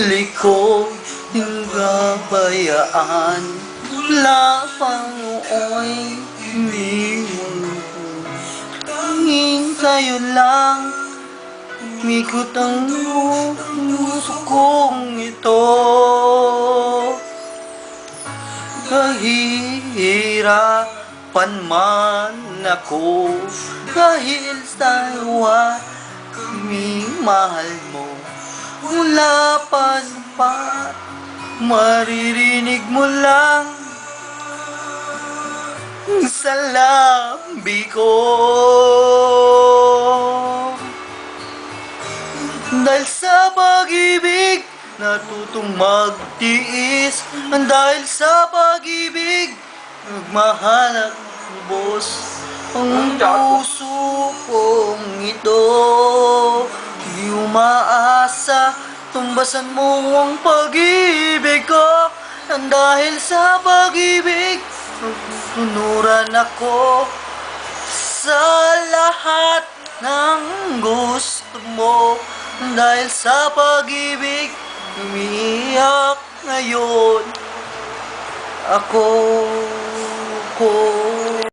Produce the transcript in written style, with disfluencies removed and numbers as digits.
huli ko hinggabayaan. Mula pang nooy iniwan ko. Tanging sa'yo lang umikot ang puso kong ito. Kahihirapan man ako dahil sa aming mahal mo. Mula pa sa pat, maririnig mo lang sa labi ko. Dahil sa pag-ibig natutong magtiis. Dahil sa pag-ibig nagmahal at lubos ang puso kong ito. Di umaasa tumbasan mo ang pag-ibig ko. Dahil sa pag-ibig tunuran ako sa lahat ng gusto mo. Dahil sa pag-ibig umiiyak ngayon ako.